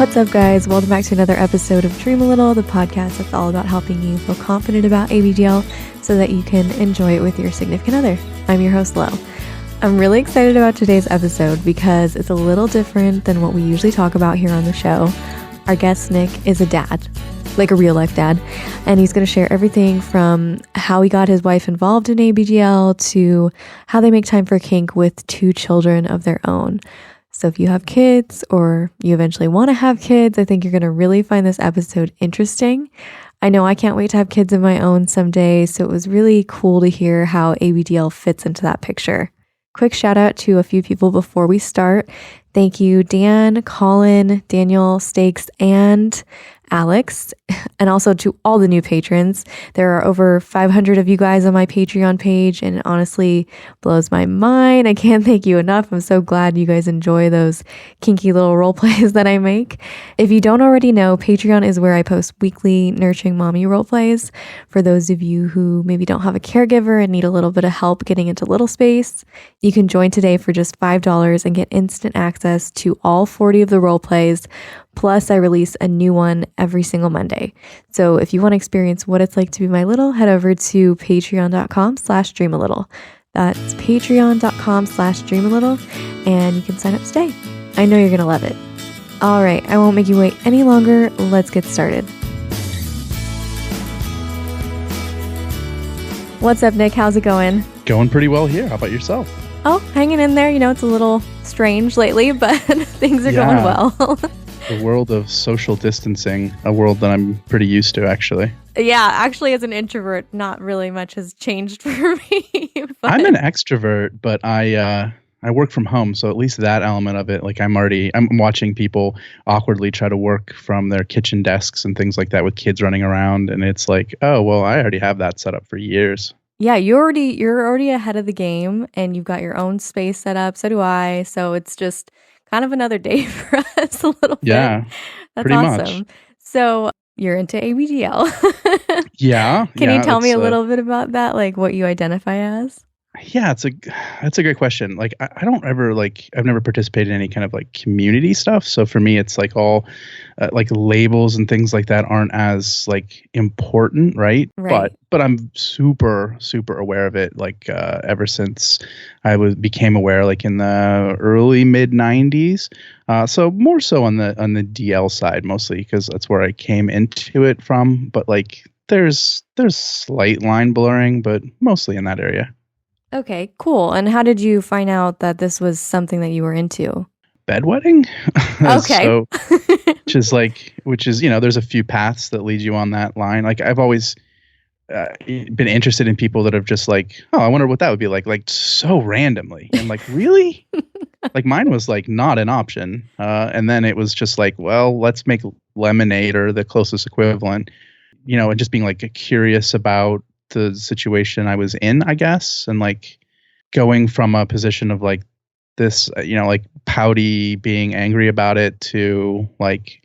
What's up, guys? Welcome back to another episode of Dream a Little, the podcast that's all about helping you feel confident about ABDL so that you can enjoy it with your significant other. I'm your host, Lo. I'm really excited about today's episode because it's a little different than what we usually talk about here on the show. Our guest, Nick, is a dad, like a real life dad, and he's going to share everything from how he got his wife involved in ABDL to how they make time for kink with 2 children of their own. So if you have kids or you eventually want to have kids, I think you're going to really find this episode interesting. I know I can't wait to have kids of my own someday, so it was really cool to hear how ABDL fits into that picture. Quick shout out to a few people before we start. Thank you, Dan, Colin, Daniel, Stakes, and Alex, and also to all the new patrons. There are over 500 of you guys on my Patreon page, and it honestly blows my mind. I can't thank you enough. I'm so glad you guys enjoy those kinky little role plays that I make. If you don't already know, Patreon is where I post weekly nurturing mommy role plays for those of you who maybe don't have a caregiver and need a little bit of help getting into little space. You can join today for just $5 and get instant access to all 40 of the role plays. Plus, I release a new one every single Monday. So if you want to experience what it's like to be my little, head over to patreon.com/dreamalittle. That's patreon.com/dreamalittle, and you can sign up today. I know you're going to love it. All right, I won't make you wait any longer. Let's get started. What's up, Nick? How's it going? Going pretty well here. How about yourself? Oh, hanging in there. You know, it's a little strange lately, but things are going well. The world of social distancing, a world that I'm pretty used to, actually. Yeah, actually, as an introvert, not really much has changed for me. But I'm an extrovert, but I work from home, so at least that element of it, like I'm watching people awkwardly try to work from their kitchen desks and things like that with kids running around, and it's like, oh, well, I already have that set up for years. Yeah, you're already ahead of the game, and you've got your own space set up. So do I. So it's just kind of another day for us a little bit. Yeah, that's pretty awesome. much. So you're into ABDL. Yeah. Can you tell me a little bit about that, like what you identify as? Yeah, that's a great question. Like I don't ever I've never participated in any kind of like community stuff. So for me, it's like all like labels and things like that aren't as like important, right? Right. But I'm super aware of it. Like ever since I became aware, like in the early mid '90s. So more so on the DL side mostly because that's where I came into it from. But like there's slight line blurring, but mostly in that area. Okay, cool. And how did you find out that this was something that you were into? Bedwetting. Okay. So, which is, you know, there's a few paths that lead you on that line. Like I've always been interested in people that have just like, oh, I wonder what that would be like so randomly. And like, really? Like mine was like not an option. And then it was just like, well, let's make lemonade or the closest equivalent, you know, and just being like curious about the situation I was in, I guess, and like going from a position of like this, you know, like pouty, being angry about it to like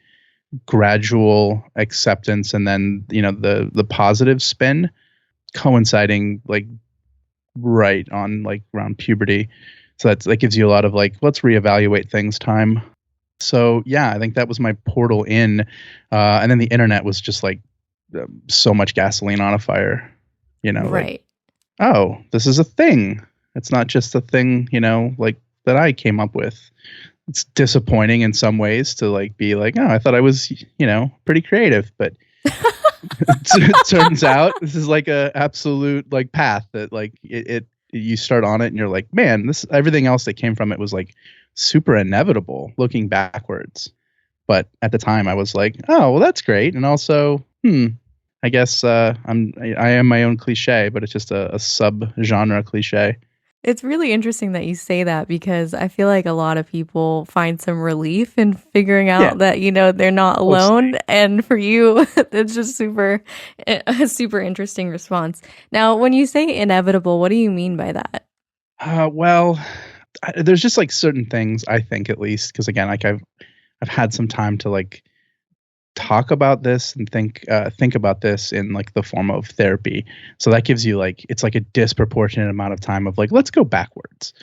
gradual acceptance, and then you know the positive spin coinciding like right on like around puberty. So that gives you a lot of like let's reevaluate things time. So yeah, I think that was my portal in, and then the internet was just like so much gasoline on a fire. You know, right. Like, oh, this is a thing. It's not just a thing, you know, like that I came up with. It's disappointing in some ways to like be like, oh, I thought I was, you know, pretty creative, but it turns out this is like a absolute like path that like it you start on it and you're like, man, this everything else that came from it was like super inevitable looking backwards. But at the time I was like, oh, well, that's great. And also, I guess I am my own cliche, but it's just a sub-genre cliche. It's really interesting that you say that because I feel like a lot of people find some relief in figuring out that, you know, they're not alone. And for you, it's just a super interesting response. Now, when you say inevitable, what do you mean by that? Well, there's just like certain things, I think, at least, because again, like I've had some time to like talk about this and think about this in like the form of therapy. So that gives you like, it's like a disproportionate amount of time of like, let's go backwards.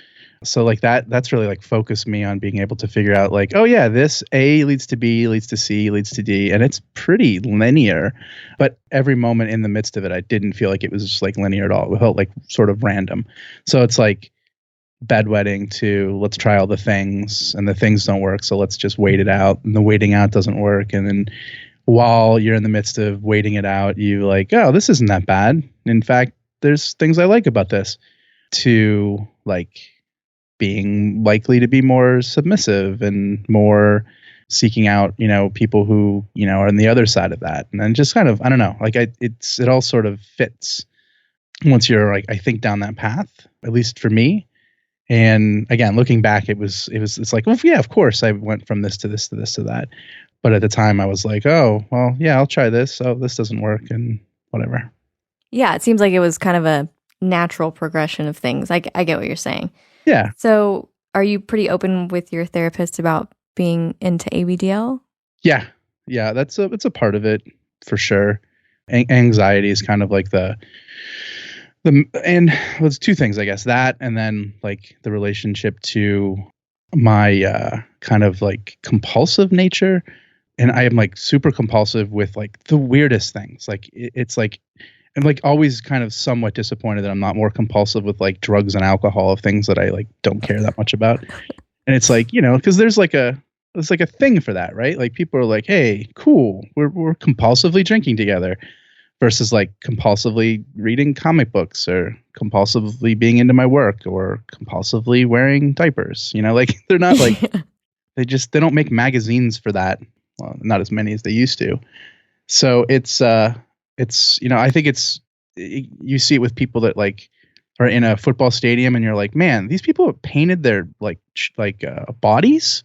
So like that's really like focused me on being able to figure out like, oh yeah, this A leads to B, leads to C, leads to D. And it's pretty linear. But every moment in the midst of it, I didn't feel like it was just like linear at all. It felt like sort of random. So it's like bedwetting to let's try all the things and the things don't work. So let's just wait it out. And the waiting out doesn't work. And then while you're in the midst of waiting it out, you like, oh, this isn't that bad. In fact, there's things I like about this. To like being likely to be more submissive and more seeking out, people who, are on the other side of that. And then just kind of, I don't know, like it all sort of fits once you're like, I think down that path, at least for me. And again, looking back, it's like, well, yeah, of course I went from this to this to this to that. But at the time I was like, oh, well, yeah, I'll try this. Oh, this doesn't work and whatever. Yeah. It seems like it was kind of a natural progression of things. I get what you're saying. Yeah. So are you pretty open with your therapist about being into ABDL? Yeah. It's a part of it for sure. Anxiety is kind of like and it's two things, I guess, that and then like the relationship to my kind of like compulsive nature. And I am like super compulsive with like the weirdest things. Like it's like, I'm like always kind of somewhat disappointed that I'm not more compulsive with like drugs and alcohol, of things that I like don't care that much about. And it's like, because there's like a thing for that, right? Like people are like, hey, cool, we're compulsively drinking together, versus like compulsively reading comic books or compulsively being into my work or compulsively wearing diapers. Like they're not like they don't make magazines for that. Well, not as many as they used to. So it's I think you see it with people that like are in a football stadium and you're like, man, these people have painted their bodies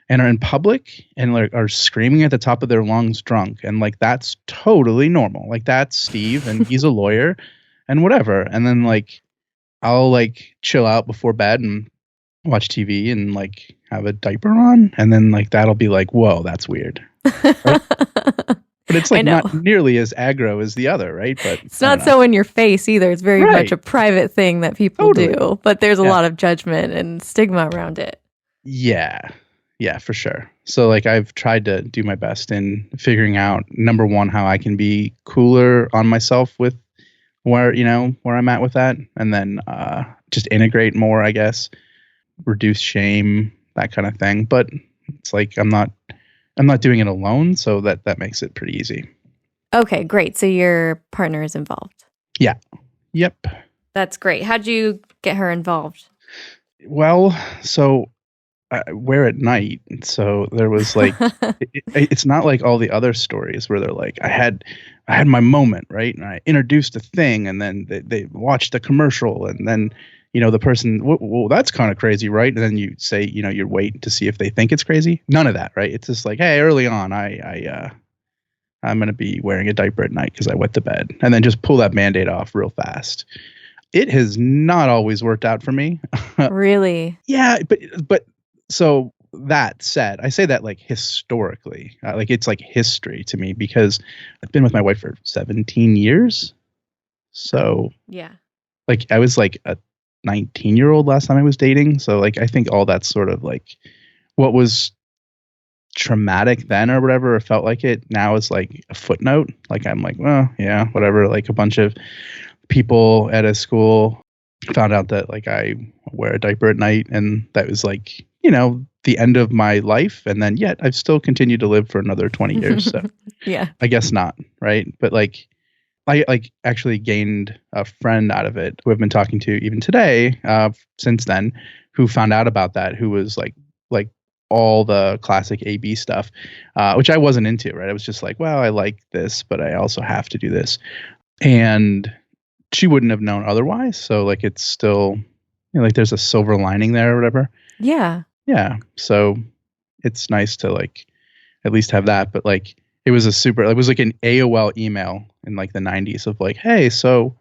and are in public and like are screaming at the top of their lungs drunk, and like that's totally normal. Like that's Steve and he's a lawyer and whatever. And then like I'll like chill out before bed and watch TV and like have a diaper on, and then like that'll be like, whoa, that's weird. Right? But it's like not nearly as aggro as the other, right? But it's not so in your face either. It's very much a private thing that people do, but there's a lot of judgment and stigma around it. Yeah, for sure. So like I've tried to do my best in figuring out, number one, how I can be cooler on myself with where I'm at with that, and then just integrate more, I guess, reduce shame, that kind of thing. But it's like I'm not doing it alone, so that makes it pretty easy. Okay, great. So your partner is involved. Yeah. Yep. That's great. How'd you get her involved? Well, so I wear at night. So there was like, it's not like all the other stories where they're like, I had my moment, right? And I introduced a thing, and then they watched a commercial, and then the person, well, that's kind of crazy, right? And then you say, you're waiting to see if they think it's crazy. None of that, right? It's just like, hey, early on, I'm going to be wearing a diaper at night because I wet the bed, and then just pull that Band-Aid off real fast. It has not always worked out for me. Really? Yeah, but so that said, I say that like historically, like it's like history to me because I've been with my wife for 17 years. So yeah, like I was like a 19-year-old last time I was dating. So like I think all that's sort of like what was traumatic then or whatever, or felt like it now is like a footnote. Like I'm like, well, yeah, whatever. Like a bunch of people at a school found out that like I wear a diaper at night, and that was like, the end of my life. And then yet I've still continued to live for another 20 years. So yeah, I guess not. Right. But like, I like actually gained a friend out of it who I've been talking to even today, since then, who found out about that, who was like all the classic AB stuff, which I wasn't into, right? I was just like, well, I like this, but I also have to do this. And she wouldn't have known otherwise. So like, it's still, like there's a silver lining there or whatever. Yeah. Yeah. So it's nice to like, at least have that. But like, it was like an AOL email in like the 90s of like, hey, so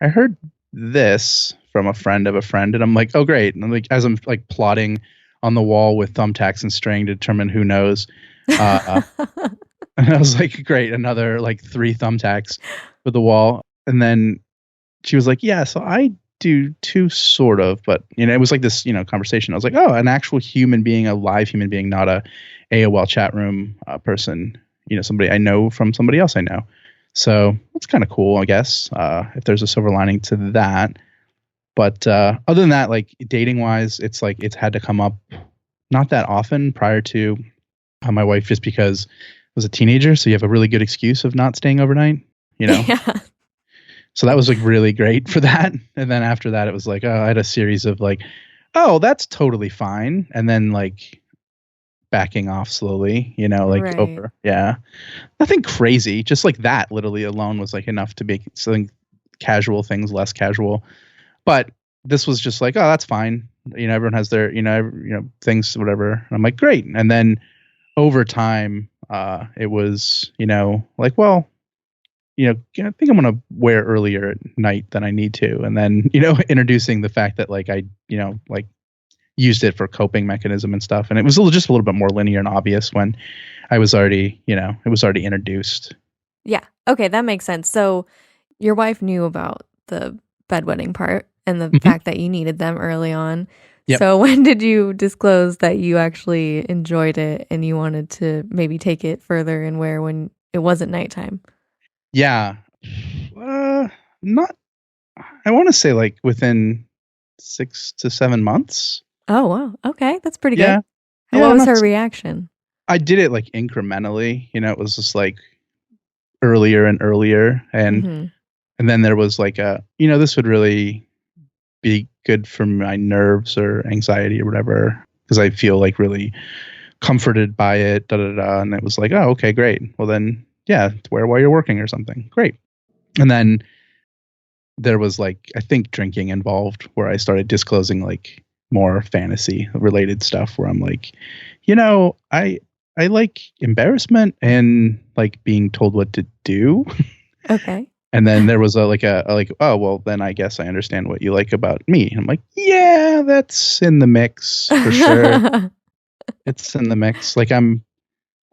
I heard this from a friend of a friend. And I'm like, oh, great. And I'm like, as I'm like plotting on the wall with thumbtacks and string to determine who knows. And I was like, great. Another like 3 thumbtacks for the wall. And then she was like, yeah, so I do too, sort of, but it was like this, conversation. I was like, oh, an actual human being, a live human being, not a AOL chat room person. Somebody I know from somebody else I know. So it's kind of cool, I guess. If there's a silver lining to that. But other than that, like dating wise, it's like it's had to come up not that often prior to my wife, just because I was a teenager. So you have a really good excuse of not staying overnight. Yeah. So that was like really great for that. And then after that, it was like, I had a series of like, oh, that's totally fine. And then like backing off slowly, like Right. over. Yeah. Nothing crazy. Just like that literally alone was like enough to make something casual things less casual. But this was just like, oh, that's fine. Everyone has their, things, whatever. And I'm like, great. And then over time, it was, like, well, I think I'm going to wear earlier at night than I need to. And then, introducing the fact that like I, like used it for coping mechanism and stuff. And it was just a little bit more linear and obvious when I was already, it was already introduced. Yeah. Okay. That makes sense. So your wife knew about the bedwetting part and the fact that you needed them early on. Yep. So when did you disclose that you actually enjoyed it and you wanted to maybe take it further and wear when it wasn't nighttime? Yeah. Not, I want to say like within 6 to 7 months. Oh, wow. Okay. That's pretty Yeah. good. What was her reaction? I did it like incrementally, it was just like earlier and earlier. And then there was like this would really be good for my nerves or anxiety or whatever, because I feel like really comforted by it. And it was like, oh, okay, great. Well then, yeah, wear while you're working or something. Great. And then there was like, I think drinking involved, where I started disclosing like more fantasy related stuff where I'm like, I like embarrassment and like being told what to do. Okay. And then there was like, oh, well, then I guess I understand what you like about me. And I'm like, yeah, that's in the mix for sure. It's in the mix. Like I'm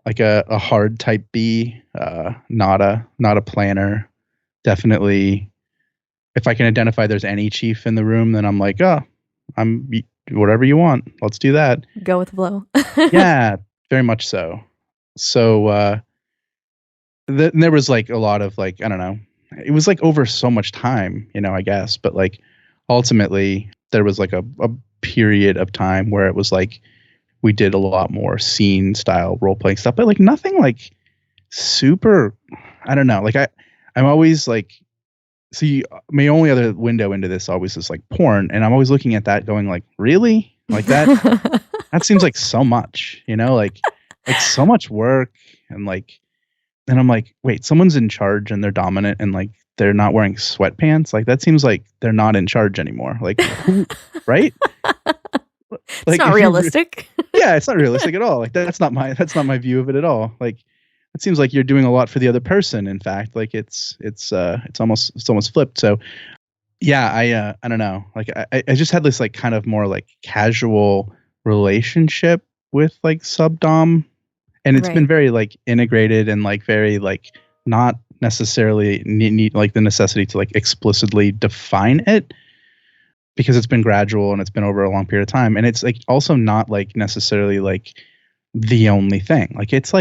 like a hard type B, not a planner. Definitely. If I can identify there's any chief in the room, then I'm like, oh, I'm whatever you want. Let's do that. Go with the flow. Yeah, very much so. So there was like a lot of like, I don't know. It was like over so much time, I guess. But like ultimately there was like a period of time where it was like we did a lot more scene style role playing stuff, but like nothing like super, I don't know. Like I'm always like, see, my only other window into this always is like porn. And I'm always looking at that going like, really? Like that seems like so much, like so much work. And I'm like, wait, someone's in charge and they're dominant and like they're not wearing sweatpants. Like that seems like they're not in charge anymore. Like, who, right? It's not realistic. Yeah, it's not realistic at all. Like that's not my view of it at all. Like it seems like you're doing a lot for the other person. In fact, like it's almost flipped. So yeah, I don't know. Like I just had this like kind of more like casual relationship with like subdom, and it's been very like integrated and like very like not necessarily need like the necessity to like explicitly define it, because it's been gradual and it's been over a long period of time, and it's like also not like necessarily like the only thing. Like it's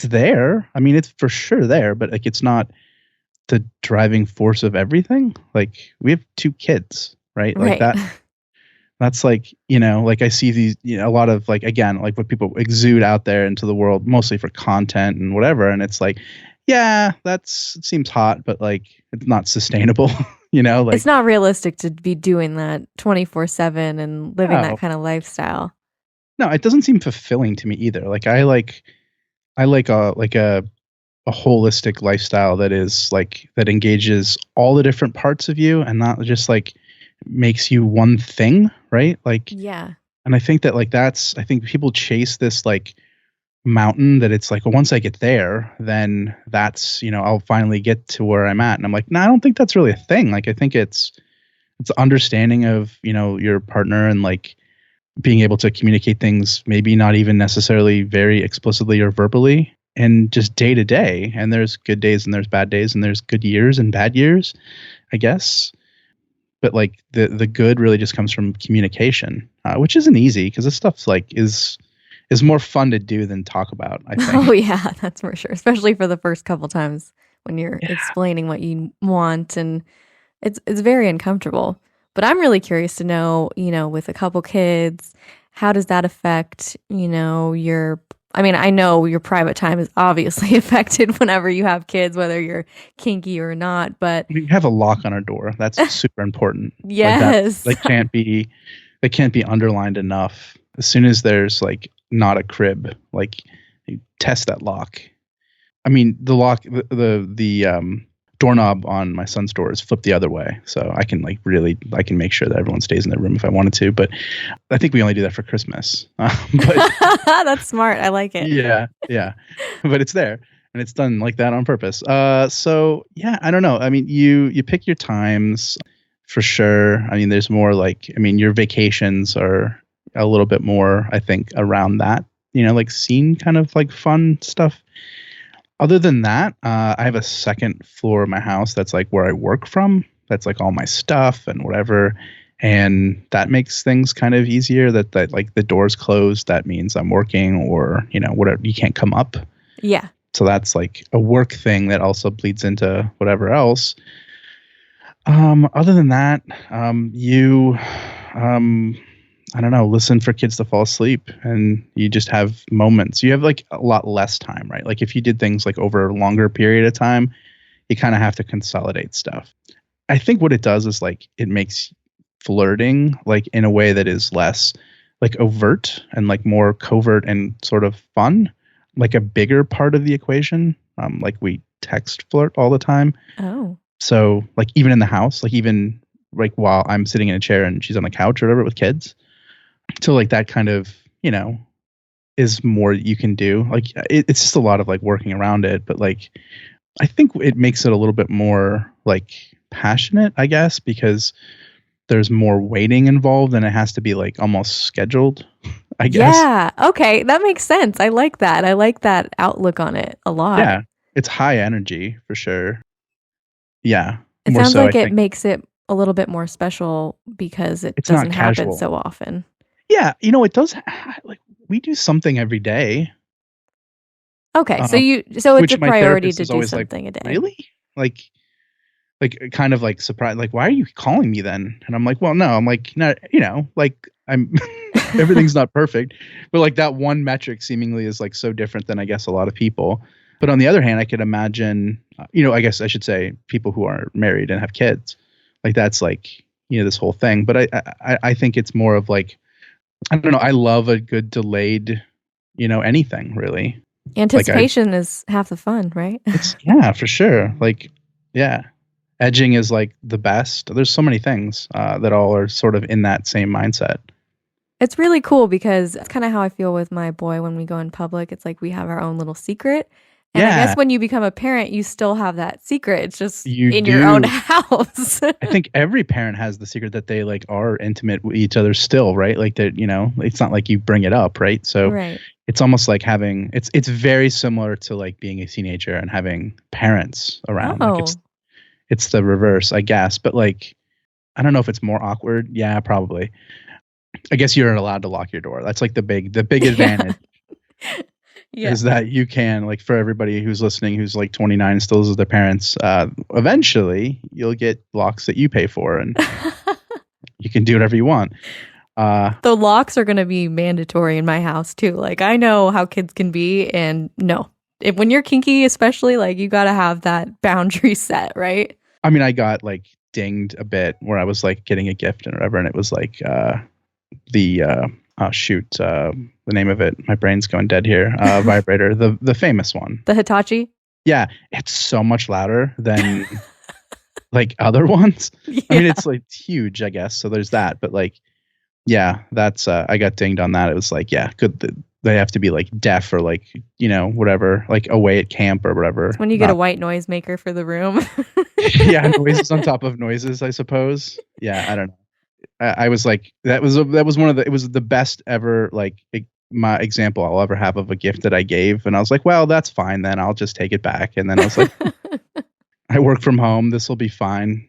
there. I mean, it's for sure there, but like it's not the driving force of everything. Like we have 2 kids, right? Like that's like, like I see these, a lot of like, again, like what people exude out there into the world, mostly for content and whatever. And it's like, yeah, it seems hot, but like, it's not sustainable, like it's not realistic to be doing that 24/7 and living that kind of lifestyle. No, it doesn't seem fulfilling to me either. Like I like a holistic lifestyle that is like that engages all the different parts of you and not just like makes you one thing, right? Like yeah. And I think that like I think people chase this like mountain that it's like, well, once I get there, then that's I'll finally get to where I'm at. And I'm like, no, I don't think that's really a thing. Like I think it's understanding of your partner and like being able to communicate things, maybe not even necessarily very explicitly or verbally, and just day to day. And there's good days and there's bad days and there's good years and bad years, I guess. but like the good really just comes from communication, which isn't easy because this stuff's like is more fun to do than talk about, I Oh think. yeah, that's for sure. Especially for the first couple times when you're Yeah. explaining what you want, and it's very uncomfortable. But I'm really curious to know, with a couple kids, how does that affect, your I mean, I know your private time is obviously affected whenever you have kids, whether you're kinky or not, but We have a lock on our door. That's super important. Like that, yes. they can't be underlined enough. As soon as there's like not a crib, like you test that lock. I mean, the lock, the doorknob on my son's door is flipped the other way, so I can I can make sure that everyone stays in their room if I wanted to. But I think we only do that for Christmas. But That's smart. I like it. yeah, yeah, but it's there and it's done like that on purpose. So yeah, I don't know. I mean, you pick your times for sure. I mean, there's more like, I mean, your vacations are a little bit more, I think, around that. Like scene kind of like fun stuff. Other than that, I have a second floor of my house that's like where I work from. That's like all my stuff and whatever. And that makes things kind of easier that like the door's closed. That means I'm working or, whatever. You can't come up. Yeah. So that's like a work thing that also bleeds into whatever else. Other than that, I don't know, listen for kids to fall asleep and you just have moments. You have like a lot less time, right? Like if you did things like over a longer period of time, you kind of have to consolidate stuff. I think what it does is like it makes flirting like in a way that is less like overt and like more covert and sort of fun, like a bigger part of the equation. Like we text flirt all the time. Oh. So like even in the house, like even like while I'm sitting in a chair and she's on the couch or whatever with kids. So like that kind of, is more you can do. Like it's just a lot of like working around it, but like I think it makes it a little bit more like passionate, I guess, because there's more waiting involved and it has to be like almost scheduled, I guess. Yeah. Okay. That makes sense. I like that. I like that outlook on it a lot. Yeah. It's high energy for sure. Yeah. It More sounds so, I like it think. makes it a little bit more special because it It's not doesn't happen casual. so often. Yeah. It does. Like we do something every day. Okay. So it's Which a my priority therapist to is do always like, something a day. really? Like kind of like surprised, like, why are you calling me then? And I'm like, well, no, I'm like, no, like I'm everything's not perfect, but like that one metric seemingly is like so different than I guess a lot of people. But on the other hand, I could imagine, I guess I should say people who are married and have kids, like that's like, this whole thing. But I think it's more of like, I don't know. I love a good delayed, anything really. Anticipation is half the fun, right? It's yeah, for sure. Like, yeah. Edging is like the best. There's so many things that all are sort of in that same mindset. It's really cool because that's kind of how I feel with my boy when we go in public. It's like we have our own little secret. And I guess Yeah, when you become a parent, you still have that secret. It's just you in your own do. house. I think every parent has the secret that they like are intimate with each other still, right? Like that, it's not like you bring it up, right? So Right. it's almost like having it's very similar to like being a teenager and having parents around. Like Oh, it's the reverse, I guess. But like I don't know if it's more awkward. Yeah, probably. I guess you're allowed to lock your door. That's like the big yeah. advantage Yeah. is that you can, like, for everybody who's listening who's like 29 and still lives with their parents, eventually you'll get locks that you pay for and you can do whatever you want. The locks are going to be mandatory in my house too. Like I know how kids can be, and no, when you're kinky, especially, like you got to have that boundary set, right? I mean, I got like dinged a bit where I was like getting a gift and whatever, and it was like the oh shoot, the name of it. My brain's going dead here. Vibrator, the famous one. The Hitachi. Yeah, it's so much louder than like other ones. Yeah. I mean, it's like huge, I guess. So there's that, but like, yeah, that's I got dinged on that. It was like, yeah, good. They have to be like deaf or like whatever, like away at camp or whatever. It's when you get a white noise maker for the room. Yeah, noises on top of noises, I suppose. Yeah, I don't know. I was like, that was one of the, it was the best ever, like my example I'll ever have of a gift that I gave. And I was like, well, that's fine then. I'll just take it back. And then I was like, I work from home. This will be fine.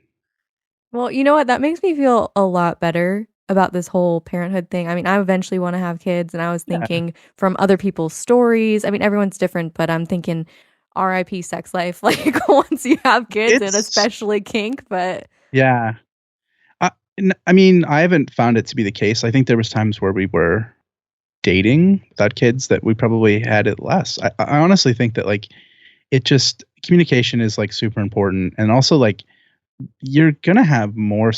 Well, you know what? That makes me feel a lot better about this whole parenthood thing. I mean, I eventually want to have kids, and I was Yeah, thinking from other people's stories. I mean, everyone's different, but I'm thinking R.I.P. sex life, like once you have kids, and it's especially kink. But yeah. I mean, I haven't found it to be the case. I think there was times where we were dating without kids that we probably had it less. I honestly think that like it just communication is like super important, and also like you're gonna have more.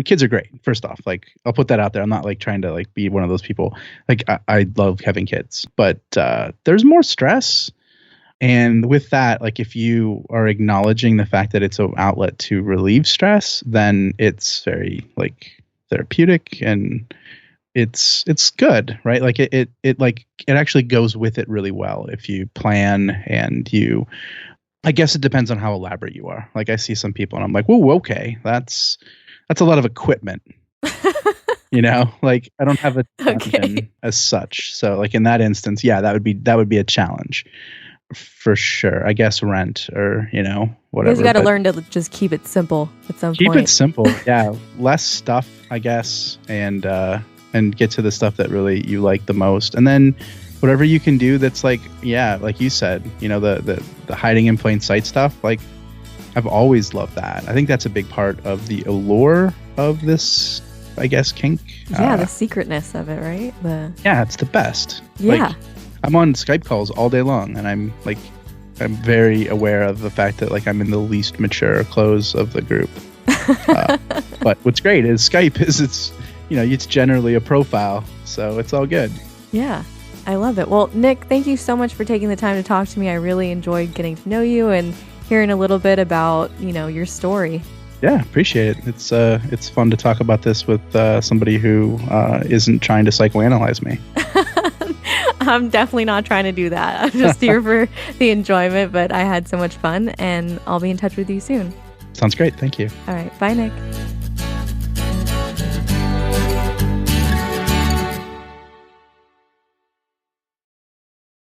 Kids are great. First off, like I'll put that out there. I'm not like trying to like be one of those people. Like I love having kids, but there's more stress. And with that, like if you are acknowledging the fact that it's an outlet to relieve stress, then it's very like therapeutic and it's good, right? Like it like it actually goes with it really well if you plan and you I guess it depends on how elaborate you are. Like I see some people and I'm like, whoa, okay, that's a lot of equipment. Like I don't have a okay. dungeon as such. So like in that instance, yeah, that would be a challenge for sure. I guess rent or Because you whatever. got to But learn to just keep it simple at some keep point. it simple. Yeah, less stuff, I guess, and get to the stuff that really you like the most, and then whatever you can do that's like, yeah, like you said, the hiding in plain sight stuff. Like I've always loved that. I think that's a big part of the allure of this, I guess, kink. Yeah, the secretness of it, right? Yeah, it's the best. Yeah. Like, I'm on Skype calls all day long, and I'm very aware of the fact that like I'm in the least mature clothes of the group. But what's great is Skype is it's generally a profile, so it's all good. Yeah, I love it. Well, Nick, thank you so much for taking the time to talk to me. I really enjoyed getting to know you and hearing a little bit about, your story. Yeah, appreciate it. It's fun to talk about this with somebody who isn't trying to psychoanalyze me. I'm definitely not trying to do that. I'm just here for the enjoyment, but I had so much fun, and I'll be in touch with you soon. Sounds great. Thank you. All right. Bye, Nick.